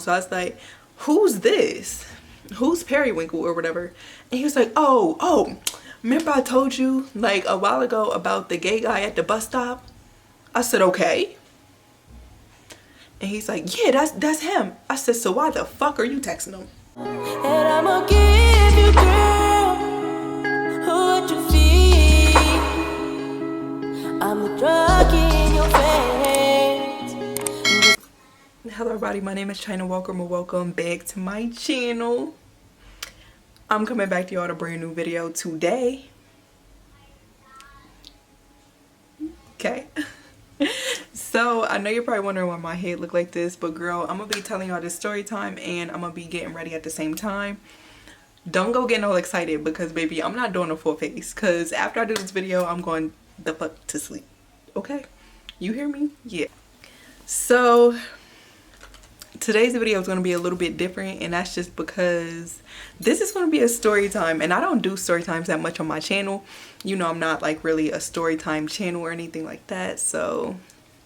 So I was like, who's this? Who's Periwinkle or whatever? And he was like, oh, remember I told you like a while ago about the gay guy at the bus stop? I said, okay. And he's like, yeah, that's him. I said, so why the fuck are you texting him? And I'ma give you, girl, what you feel. I'm a drug in your face. Hello everybody, my name is China. Welcome back to my channel. I'm coming back to y'all with a brand new video today. Okay. So I know you're probably wondering why my head look like this, but girl, I'm gonna be telling y'all this story time and I'm gonna be getting ready at the same time. Don't go getting all excited because baby, I'm not doing a full face, because after I do this video I'm going the fuck to sleep. Okay, you hear me? Yeah. So today's video is going to be a little bit different, and that's just because this is going to be a story time, and I don't do story times that much on my channel. You know, I'm not like really a story time channel or anything like that. So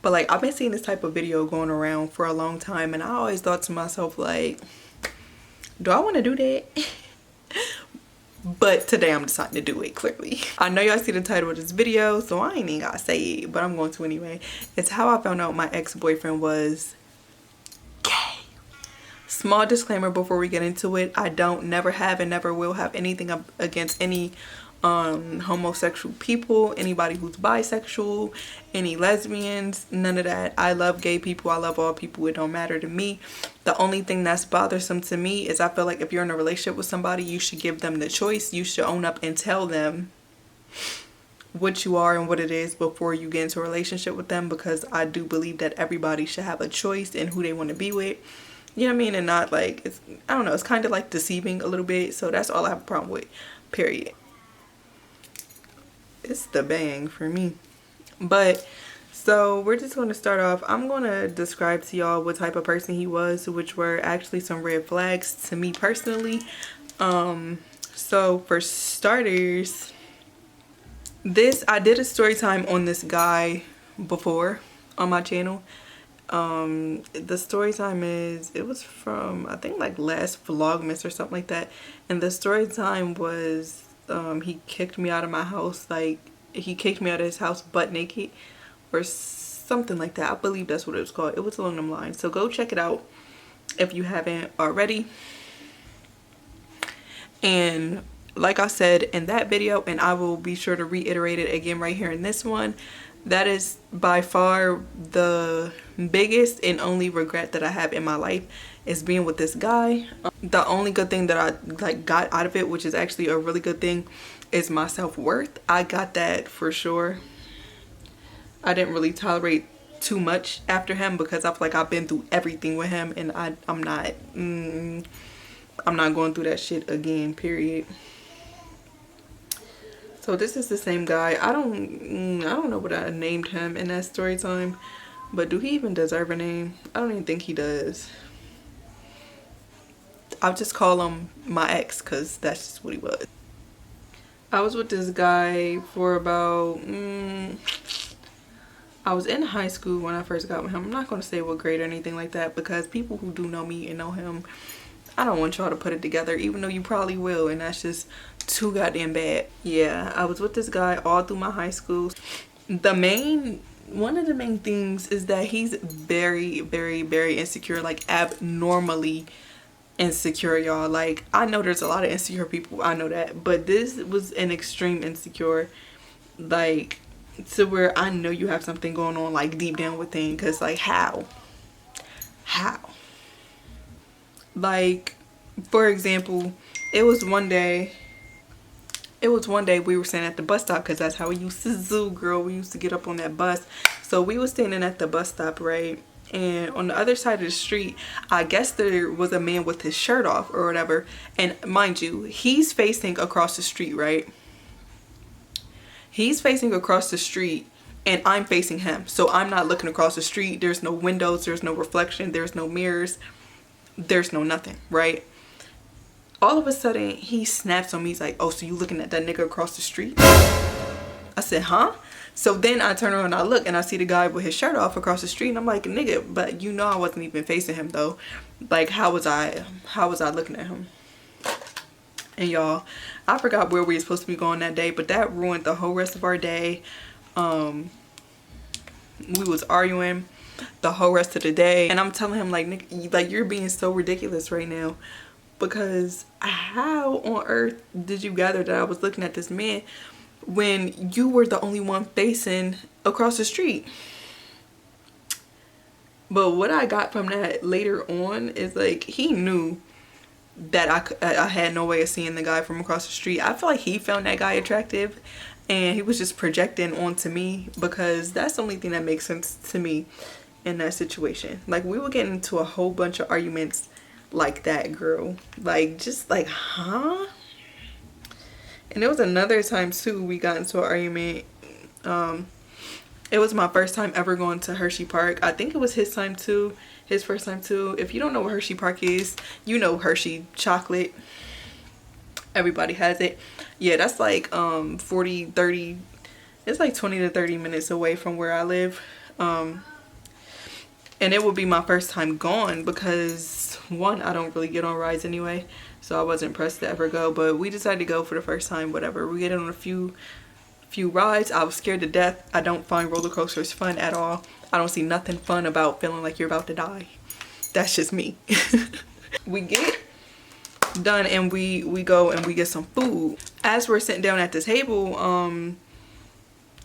but like I've been seeing this type of video going around for a long time, and I always thought to myself like, do I want to do that? But today I'm deciding to do it, clearly. I know y'all see the title of this video, so I ain't even gotta say it, but I'm going to anyway. It's how I found out my ex-boyfriend was gay. Small disclaimer before we get into it, I don't never have and never will have anything against any homosexual people, anybody who's bisexual, any lesbians, none of that. I love gay people, I love all people, it don't matter to me. The only thing that's bothersome to me is I feel like if you're in a relationship with somebody, you should give them the choice. You should own up and tell them what you are and what it is before you get into a relationship with them, because I do believe that everybody should have a choice in who they want to be with. You know what I mean? And not like, it's, I don't know, it's kind of like deceiving a little bit. So that's all I have a problem with, period. It's the bang for me. But so we're just going to start off. I'm going to describe to y'all what type of person he was, which were actually some red flags to me personally. So for starters, I did a story time on this guy before on my channel. The story time it was from, I think, like last Vlogmas or something like that, and the story time was he kicked me out of my house. Like, he kicked me out of his house butt naked or something like that. I believe that's what it was called. It was along them lines, so go check it out if you haven't already. And like I said in that video, and I will be sure to reiterate it again right here in this one, that is by far the biggest and only regret that I have in my life, is being with this guy. The only good thing that I like got out of it, which is actually a really good thing, is my self-worth. I got that for sure. I didn't really tolerate too much after him because I feel like I've been through everything with him, and I'm not going through that shit again, period. So this is the same guy. I don't know what I named him in that story time, but do he even deserve a name? I don't even think he does. I'll just call him my ex, because that's just what he was. I was with this guy for about I was in high school when I first got with him. I'm not going to say what grade or anything like that, because people who do know me and know him, I don't want y'all to put it together, even though you probably will, and that's just too goddamn bad. Yeah, I was with this guy all through my high school. One of the main things is that he's very, very, very insecure, like abnormally insecure, y'all. Like, I know there's a lot of insecure people, I know that, but this was an extreme insecure, like to where I know you have something going on like deep down within, because like how like, for example, it was one day we were standing at the bus stop, because that's how we used to do, girl. We used to get up on that bus. So we were standing at the bus stop, right? And on the other side of the street, I guess there was a man with his shirt off or whatever. And mind you, he's facing across the street, right? He's facing across the street and I'm facing him. So I'm not looking across the street. There's no windows, there's no reflection, there's no mirrors, there's no nothing, right? All of a sudden he snaps on me. He's like, oh, so you looking at that nigga across the street? I said, huh? So then I turn around and I look and I see the guy with his shirt off across the street, and I'm like, nigga, but you know I wasn't even facing him though. Like, how was I looking at him? And y'all, I forgot where we were supposed to be going that day, but that ruined the whole rest of our day. We was arguing the whole rest of the day, and I'm telling him like, Nick, like, you're being so ridiculous right now, because how on earth did you gather that I was looking at this man when you were the only one facing across the street? But what I got from that later on is like, he knew that I had no way of seeing the guy from across the street. I feel like he found that guy attractive, and he was just projecting onto me, because that's the only thing that makes sense to me in that situation. Like, we were getting into a whole bunch of arguments like that, girl. Like, just like, huh? And there was another time too we got into an argument. It was my first time ever going to Hershey Park. I think it was his time too. His first time too. If you don't know what Hershey Park is, you know Hershey chocolate. Everybody has it. Yeah, that's like 30, it's like 20 to 30 minutes away from where I live. And it would be my first time going because, one, I don't really get on rides anyway, so I wasn't pressed to ever go. But we decided to go for the first time. Whatever, we get on a few rides. I was scared to death. I don't find roller coasters fun at all. I don't see nothing fun about feeling like you're about to die. That's just me. We get done and we go and we get some food. As we're sitting down at the table,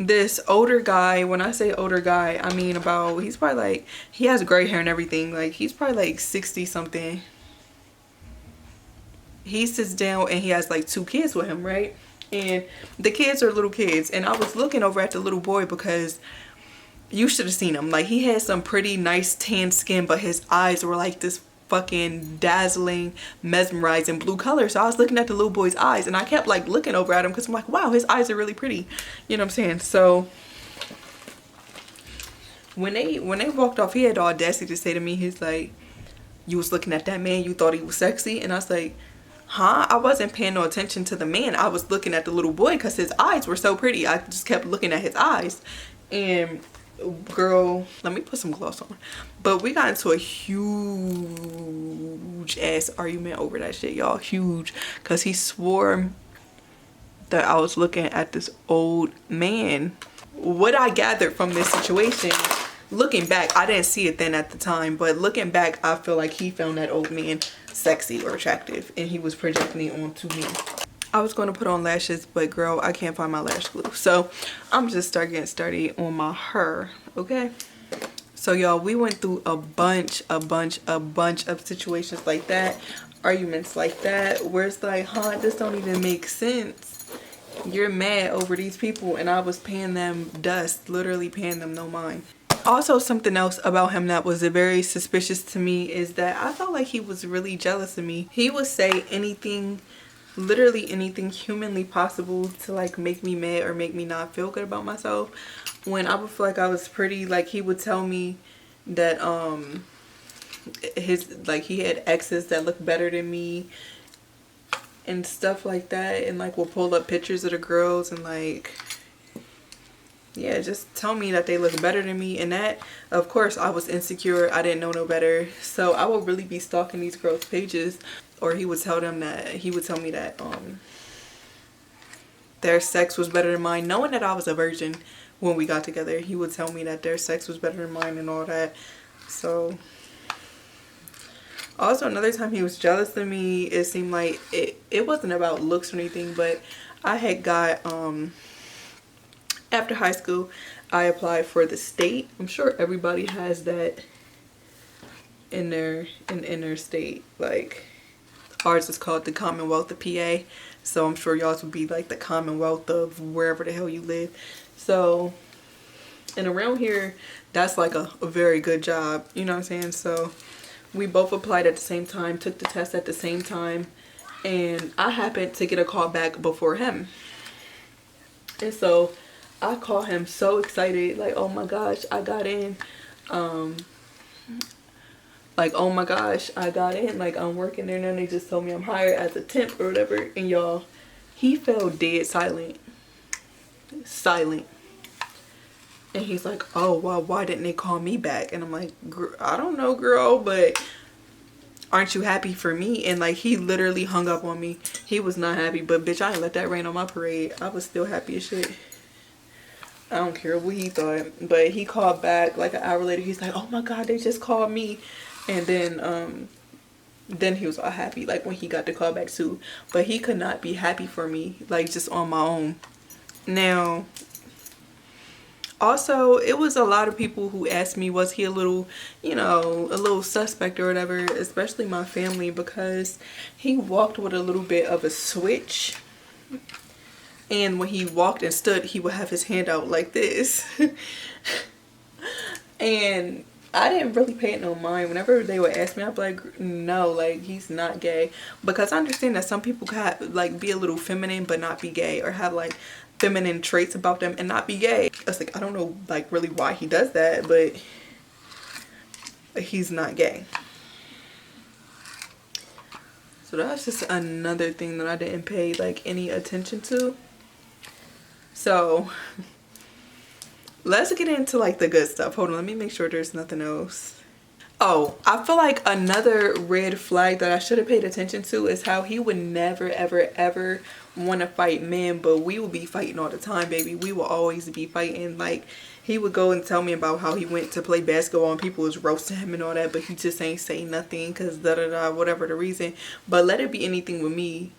this older guy, when I say older guy, I mean about, he's probably like, he has gray hair and everything, like he's probably like 60 something. He sits down and he has like 2 kids with him, right? And the kids are little kids, and I was looking over at the little boy because you should have seen him. Like, he had some pretty nice tan skin, but his eyes were like this fucking dazzling, mesmerizing blue color. So I was looking at the little boy's eyes, and I kept like looking over at him because I'm like, wow, his eyes are really pretty. You know what I'm saying? So when they walked off, he had the audacity to say to me, he's like, you was looking at that man, you thought he was sexy? And I was like, huh? I wasn't paying no attention to the man. I was looking at the little boy because his eyes were so pretty. I just kept looking at his eyes. And girl, let me put some gloss on. But we got into a huge ass argument over that shit, y'all. Huge. Because he swore that I was looking at this old man. What I gathered from this situation, looking back, I didn't see it then at the time, but looking back, I feel like he found that old man sexy or attractive, and he was projecting it onto me. I was going to put on lashes, but girl, I can't find my lash glue, so I'm just getting started on my hair. Okay, so y'all, we went through a bunch of situations like that, arguments like that, where it's like, huh, this don't even make sense. You're mad over these people, and I was paying them dust, literally paying them no mind. Also, something else about him that was very suspicious to me is that I felt like he was really jealous of me. He would say anything, literally anything humanly possible to like make me mad or make me not feel good about myself. When I would feel like I was pretty, like he would tell me that he had exes that looked better than me and stuff like that, and like will pull up pictures of the girls and like, yeah, just tell me that they look better than me. And that, of course, I was insecure. I didn't know no better. So I would really be stalking these girls' pages. Or he would tell me that their sex was better than mine. Knowing that I was a virgin when we got together, he would tell me that their sex was better than mine and all that. So also another time he was jealous of me, it seemed like it wasn't about looks or anything, but I had got after high school, I applied for the state. I'm sure everybody has that in their state. Like, ours is called the Commonwealth of PA. So I'm sure y'all's would be like the Commonwealth of wherever the hell you live. So, and around here, that's like a very good job. You know what I'm saying? So we both applied at the same time, took the test at the same time. And I happened to get a call back before him. And so I call him so excited, like, oh my gosh, I got in. Like, oh my gosh, I got in. Like, I'm working there now. They just told me I'm hired as a temp or whatever. And y'all, he fell dead silent. Silent. And he's like, oh, well, why didn't they call me back? And I'm like, I don't know, girl, but aren't you happy for me? And like, he literally hung up on me. He was not happy, but bitch, I ain't let that rain on my parade. I was still happy as shit. I don't care what he thought. But he called back like an hour later. He's like, oh my God, they just called me. And then he was all happy, like when he got the call back too. But he could not be happy for me, like just on my own. Now, also, it was a lot of people who asked me, was he a little, you know, a little suspect or whatever, especially my family, because he walked with a little bit of a switch. And when he walked and stood, he would have his hand out like this. And I didn't really pay it no mind. Whenever they would ask me, I'd be like, no, like, he's not gay. Because I understand that some people can have, like, be a little feminine but not be gay, or have like feminine traits about them and not be gay. It's like, I don't know like really why he does that, but he's not gay. So that's just another thing that I didn't pay like any attention to. So let's get into like the good stuff. Hold on, let me make sure there's nothing else. Oh, I feel like another red flag that I should have paid attention to is how he would never ever ever want to fight men, but we would be fighting all the time, baby. We will always be fighting. Like, he would go and tell me about how he went to play basketball and people was roasting him and all that, but he just ain't say nothing because da da da, whatever the reason. But let it be anything with me.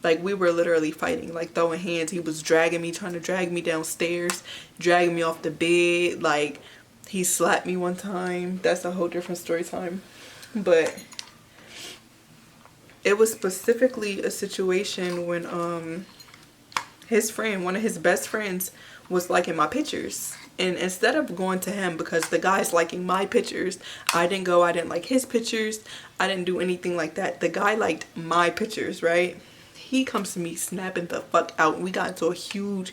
Like, we were literally fighting, like throwing hands. He was dragging me, trying to drag me downstairs, dragging me off the bed. Like, he slapped me one time. That's a whole different story time. But it was specifically a situation when his friend, one of his best friends, was liking my pictures. And instead of going to him, because the guy's liking my pictures, I didn't go, I didn't like his pictures, I didn't do anything like that. The guy liked my pictures, right? He comes to me snapping the fuck out. We got into a huge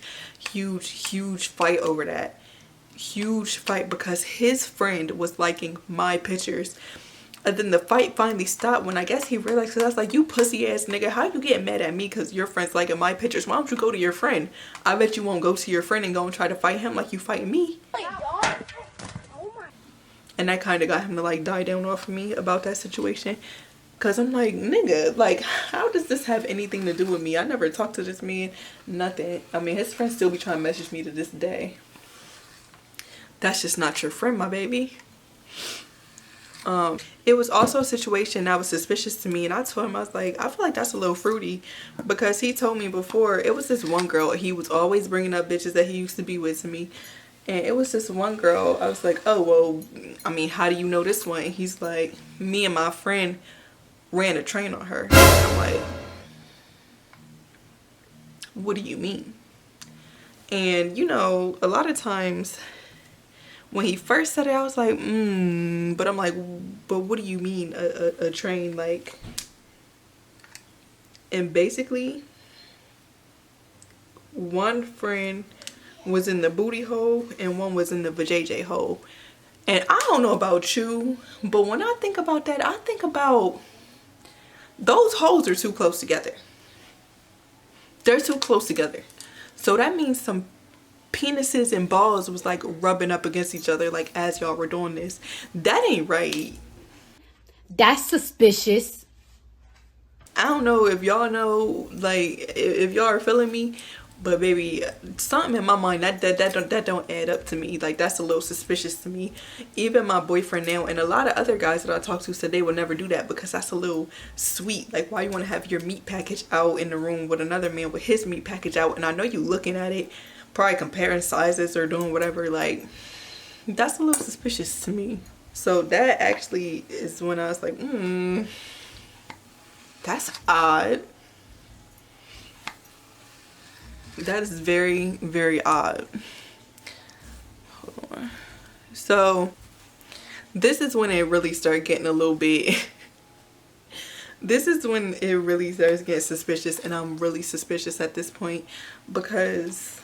fight over that. Huge fight because his friend was liking my pictures. And then the fight finally stopped when I guess he realized, because I was like, you pussy ass nigga, how you getting mad at me because your friend's liking my pictures? Why don't you go to your friend? I bet you won't go to your friend and go and try to fight him like you fighting me. And that kind of got him to like die down off of me about that situation. Because I'm like, nigga, like, how does this have anything to do with me? I never talked to this man, nothing. I mean, his friends still be trying to message me to this day. That's just not your friend, my baby. It was also a situation that was suspicious to me, and I told him, I was like, I feel like that's a little fruity, because he told me before, it was this one girl, he was always bringing up bitches that he used to be with to me, and it was this one girl. I was like, oh, well, I mean, how do you know this one? And he's like, me and my friend ran a train on her. And I'm like, what do you mean? And you know, a lot of times when he first said it, I was like, but I'm like, but what do you mean a train? Like, and basically one friend was in the booty hole and one was in the vajayjay hole. And I don't know about you, but when I think about that, I think about those holes are too close together. They're too close together. So that means some penises and balls was like rubbing up against each other like as y'all were doing this. That ain't right. That's suspicious. I don't know if y'all know, like, if y'all are feeling me, but baby, something in my mind that don't add up to me. Like, that's a little suspicious to me. Even my boyfriend now and a lot of other guys that I talk to said they would never do that because that's a little sweet. Like, why you want to have your meat package out in the room with another man with his meat package out? And I know you looking at it, probably comparing sizes or doing whatever. Like, that's a little suspicious to me. So that actually is when I was like, that's odd. That is very, very odd. Hold on. So this is when it really started getting a little bit this is when it really starts getting suspicious, and I'm really suspicious at this point because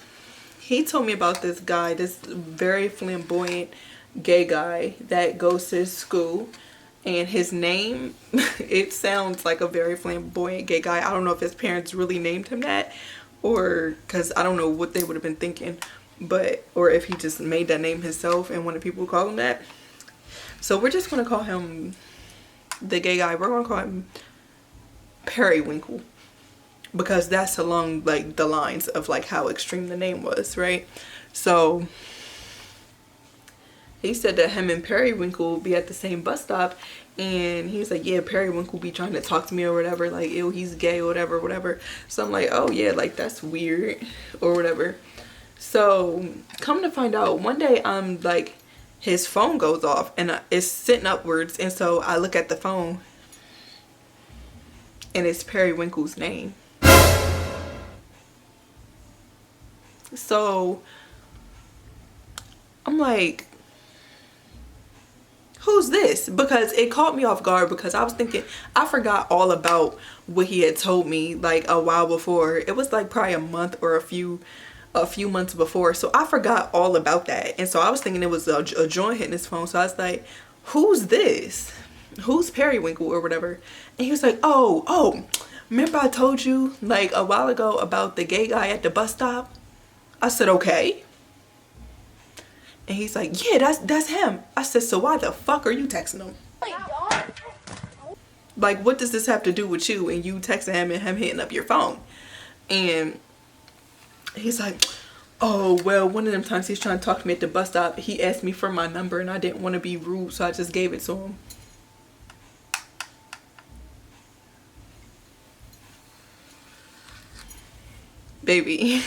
he told me about this guy, this very flamboyant gay guy that goes to his school, and his name, it sounds like a very flamboyant gay guy. I don't know if his parents really named him that, or because I don't know what they would have been thinking, but or if he just made that name himself and wanted people to call him that. So we're just gonna call him the gay guy. We're gonna call him Periwinkle, because that's along like the lines of like how extreme the name was, right? So he said that him and Periwinkle be at the same bus stop, and he was like, yeah, Periwinkle be trying to talk to me or whatever, like, ew, he's gay or whatever. So I'm like, oh yeah, like that's weird or whatever. So come to find out, one day I'm like, his phone goes off and it's sitting upwards, and so I look at the phone and it's Periwinkle's name. So I'm like, who's this? Because it caught me off guard, because I was thinking, I forgot all about what he had told me like a while before. It was like probably a month or a few months before, so I forgot all about that. And so I was thinking it was a joint hitting his phone. So I was like, who's this? Who's Periwinkle or whatever? And he was like, oh, remember I told you like a while ago about the gay guy at the bus stop? I said, okay. And he's like, yeah, that's him. I said, so why the fuck are you texting him? Like, what does this have to do with you and you texting him and him hitting up your phone? And he's like, oh, well, one of them times he's trying to talk to me at the bus stop, he asked me for my number and I didn't want to be rude, so I just gave it to him. Baby,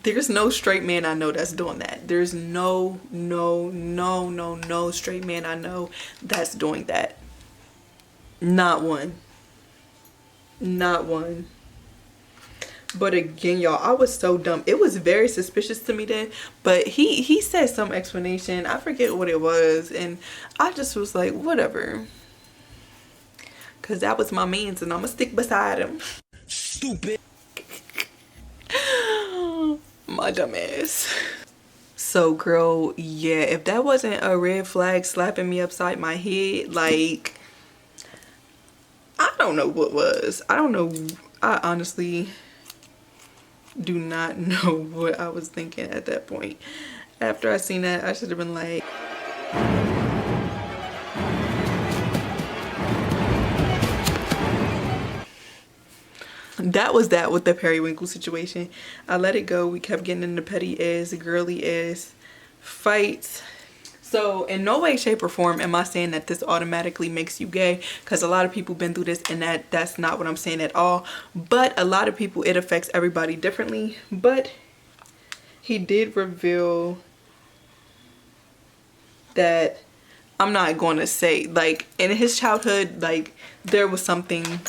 there's no straight man I know that's doing that. There's no straight man I know that's doing that. Not one. Not one. But again, y'all, I was so dumb. It was very suspicious to me then. But he said some explanation. I forget what it was. And I just was like, whatever. Because that was my means and I'm going to stick beside him. Stupid. My dumb ass. So girl, yeah, if that wasn't a red flag slapping me upside my head, like, I don't know what was. I don't know. I honestly do not know what I was thinking at that point. After I seen that, I should have been like, that was that with the Periwinkle situation. I let it go. We kept getting into petty ass, girly ass fights. So in no way, shape, or form am I saying that this automatically makes you gay, because a lot of people been through this, and that's not what I'm saying at all. But a lot of people, it affects everybody differently. But he did reveal that, I'm not going to say, like, in his childhood, like, there was something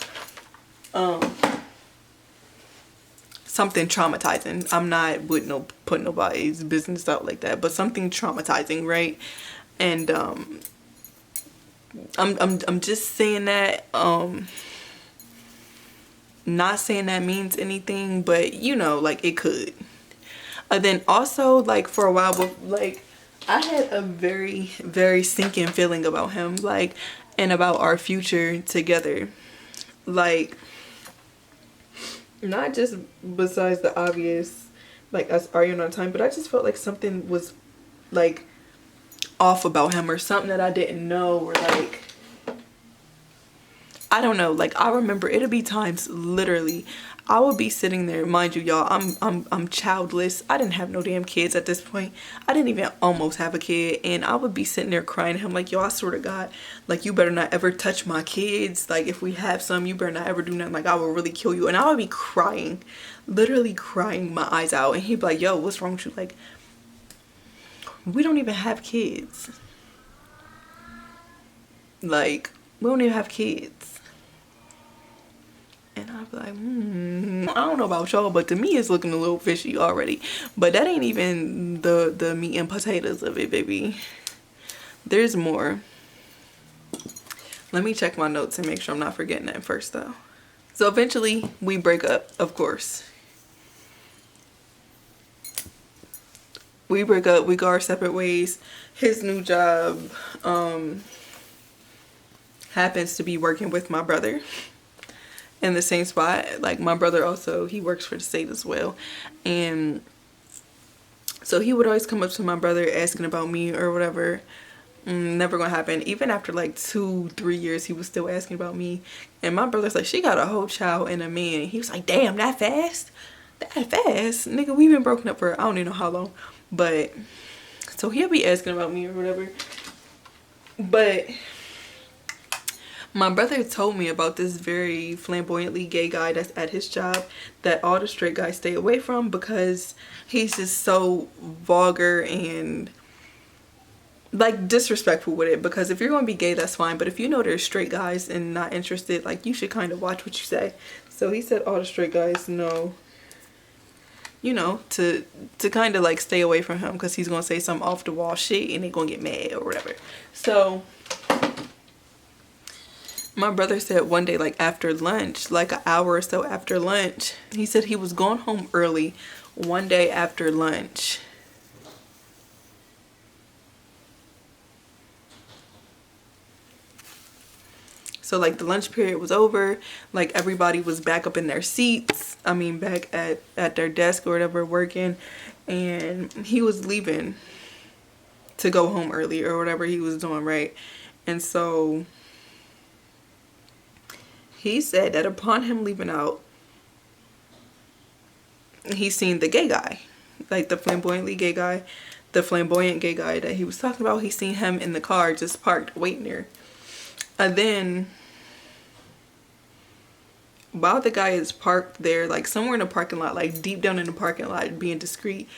traumatizing. I'm not putting nobody's business out like that, but something traumatizing, right? And I'm just saying that, not saying that means anything, but you know, like, it could. And then also, like, for a while, like, I had a very sinking feeling about him, like, and about our future together, like, not just besides the obvious, like, us arguing on time, but I just felt like something was, like, off about him, or something that I didn't know, or, like, I don't know. Like, I remember it'll be times, literally, I would be sitting there, mind you, y'all, I'm childless. I didn't have no damn kids at this point. I didn't even almost have a kid, and I would be sitting there crying to him like, yo, I swear to God, like, you better not ever touch my kids. Like, if we have some, you better not ever do nothing. Like, I will really kill you. And I would be crying, literally crying my eyes out, and he'd be like, yo, what's wrong with you? Like, we don't even have kids. Like, we don't even have kids. And I'd be like, I don't know about y'all, but to me it's looking a little fishy already. But that ain't even the meat and potatoes of it, baby. There's more. Let me check my notes and make sure I'm not forgetting that first, though. So eventually we break up, of course. We break up, we go our separate ways. His new job happens to be working with my brother in the same spot. Like, my brother also, he works for the state as well. And So he would always come up to my brother asking about me or whatever. Never gonna happen. Even after like 2-3 years, he was still asking about me. And my brother's like, she got a whole child and a man. He was like, damn, that fast? That fast? Nigga, we've been broken up for I don't even know how long. But so he'll be asking about me or whatever. But my brother told me about this very flamboyantly gay guy that's at his job that all the straight guys stay away from because he's just so vulgar and like disrespectful with it. Because if you're going to be gay, that's fine, but if you know there's straight guys and not interested, like, you should kind of watch what you say. So he said all the straight guys know, you know, to kind of like stay away from him because he's going to say some off the wall shit and they're going to get mad or whatever. So my brother said one day, like after lunch, like an hour or so after lunch, he said he was going home early one day after lunch. So like the lunch period was over, like everybody was back up in their seats, I mean back at their desk or whatever working, and he was leaving to go home early or whatever he was doing, right? And so he said that upon him leaving out, he seen the gay guy, like the flamboyant gay guy that he was talking about. He seen him in the car just parked waiting there. And then while the guy is parked there, like somewhere in the parking lot, like deep down in the parking lot, being discreet,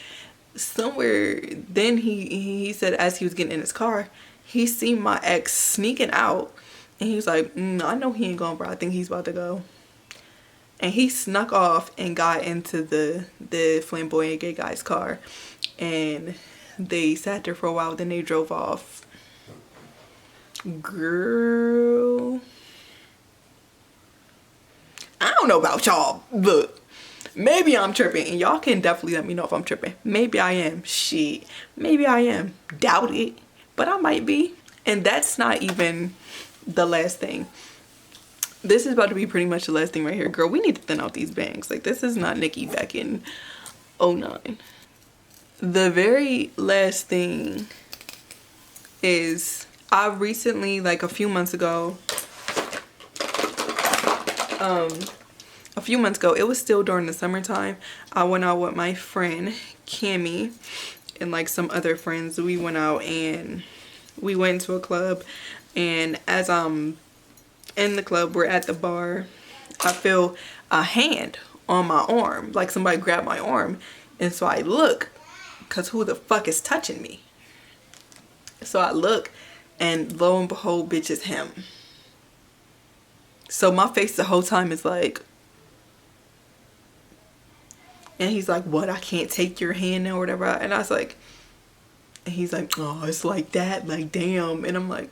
somewhere, then he said as he was getting in his car, he seen my ex sneaking out. And he was like, I know he ain't going, bro. I think he's about to go. And he snuck off and got into the flamboyant gay guy's car. And they sat there for a while. Then they drove off. Girl, I don't know about y'all. Look, maybe I'm tripping. And y'all can definitely let me know if I'm tripping. Maybe I am. Shit. Maybe I am. Doubt it. But I might be. And that's not even the last thing. This is about to be pretty much the last thing right here. Girl, we need to thin out these bangs. Like, this is not Nikki back in 09. The very last thing is I recently, like a few months ago, it was still during the summertime, I went out with my friend Cammy and like some other friends. We went out and we went to a club, and as I'm in the club, we're at the bar, I feel a hand on my arm, like somebody grabbed my arm. And so I look, because who the fuck is touching me? So I look, and lo and behold, bitch, is him. So my face the whole time is like, and he's like, what, I can't take your hand now or whatever. And I was like, and he's like, oh, it's like that, like, damn. And I'm like,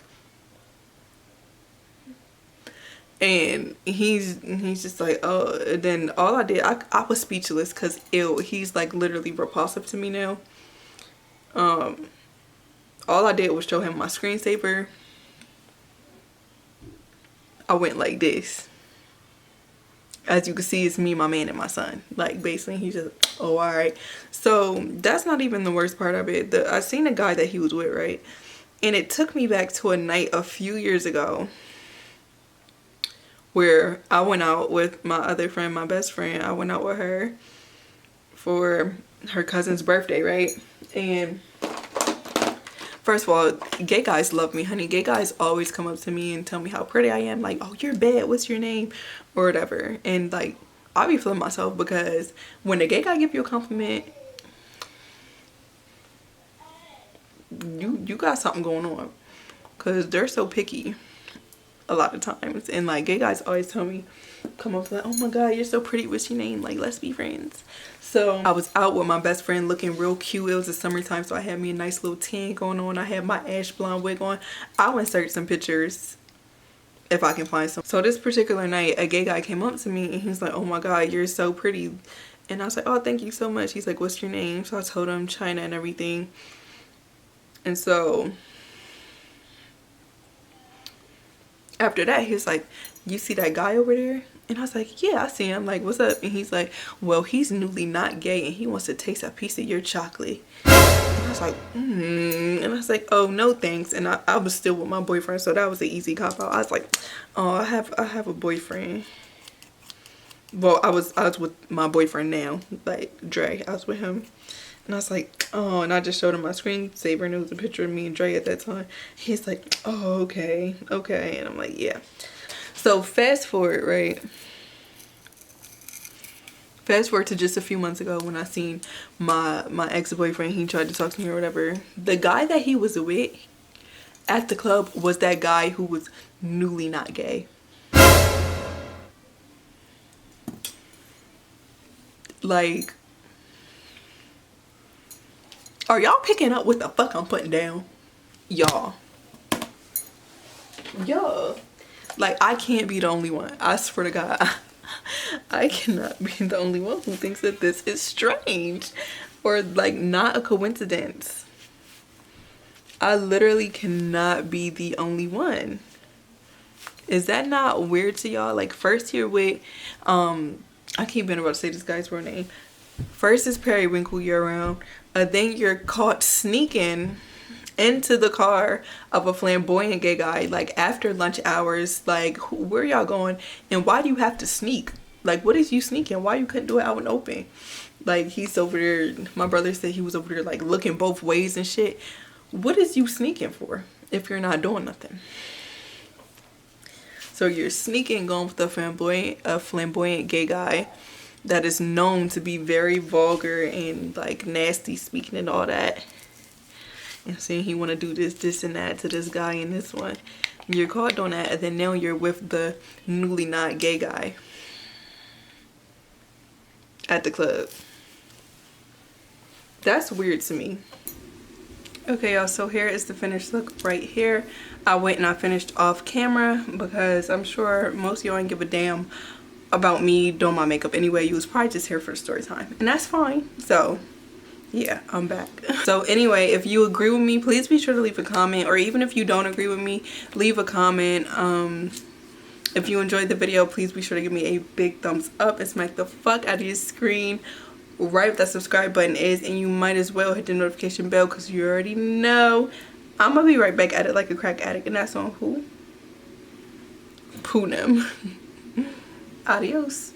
and he's just like, oh. And then all I did, I was speechless because he's like literally repulsive to me now. All I did was show him my screensaver. I went like this. As you can see, it's me, my man, and my son. Like, basically, he's just, oh, all right. So that's not even the worst part of it. I seen a guy that he was with, right? And it took me back to a night a few years ago where I went out with my other friend, my best friend. I went out with her for her cousin's birthday, right? And first of all, gay guys love me, honey. Gay guys always come up to me and tell me how pretty I am. Like, oh, you're bad. What's your name? Or whatever. And like, I'll be feeling myself because when a gay guy give you a compliment, you got something going on. Because they're so picky a lot of times. And like, gay guys always tell me, come up like, oh my god, you're so pretty, what's your name? Like, let's be friends. So I was out with my best friend looking real cute. It was the summertime, so I had me a nice little tan going on. I had my ash blonde wig on. I'll insert some pictures if I can find some. So this particular night, a gay guy came up to me and he was like, oh my god, you're so pretty. And I was like, oh, thank you so much. He's like, what's your name? So I told him China and everything. And so After that, he was like, you see that guy over there? And I was like, yeah, I see him. Like, what's up? And he's like, well, he's newly not gay and he wants to taste a piece of your chocolate. And I was like, and I was like, oh, no thanks. And I was still with my boyfriend, so that was an easy cop out. I was like, oh, I have a boyfriend. Well, I was with my boyfriend now, like Dre. I was with him. And I was like, oh, and I just showed him my screensaver and it was a picture of me and Dre at that time. He's like, oh, okay. And I'm like, yeah. So fast forward, right? Fast forward to just a few months ago when I seen my ex-boyfriend. He tried to talk to me or whatever. The guy that he was with at the club was that guy who was newly not gay. Like, are y'all picking up what the fuck I'm putting down? Y'all. Like, I can't be the only one. I swear to God. I cannot be the only one who thinks that this is strange or like not a coincidence. I literally cannot be the only one. Is that not weird to y'all? Like, first you're with I keep being about to say this guy's real name. First is periwinkle year round, then you're caught sneaking into the car of a flamboyant gay guy like after lunch hours. Like, where y'all going and why do you have to sneak? Like, what is you sneaking? Why you couldn't do it out in the open? Like, he's over there, my brother said he was over there like looking both ways and shit. What is you sneaking for if you're not doing nothing? So you're sneaking, going with a flamboyant gay guy that is known to be very vulgar and like nasty speaking and all that, and saying he want to do this and that to this guy and this one. You're caught doing that, and then now you're with the newly not gay guy at the club. That's weird to me. Okay, y'all, so here is the finished look right here. I went and I finished off camera because I'm sure most of y'all ain't give a damn about me doing my makeup anyway. You was probably just here for the story time, and that's fine. So yeah, I'm back. So anyway, if you agree with me, please be sure to leave a comment, or even if you don't agree with me, leave a comment. If you enjoyed the video, please be sure to give me a big thumbs up and smack the fuck out of your screen right where that subscribe button is, and you might as well hit the notification bell because you already know I'm gonna be right back at it like a crack addict, and that's on who? Poonem. Adios.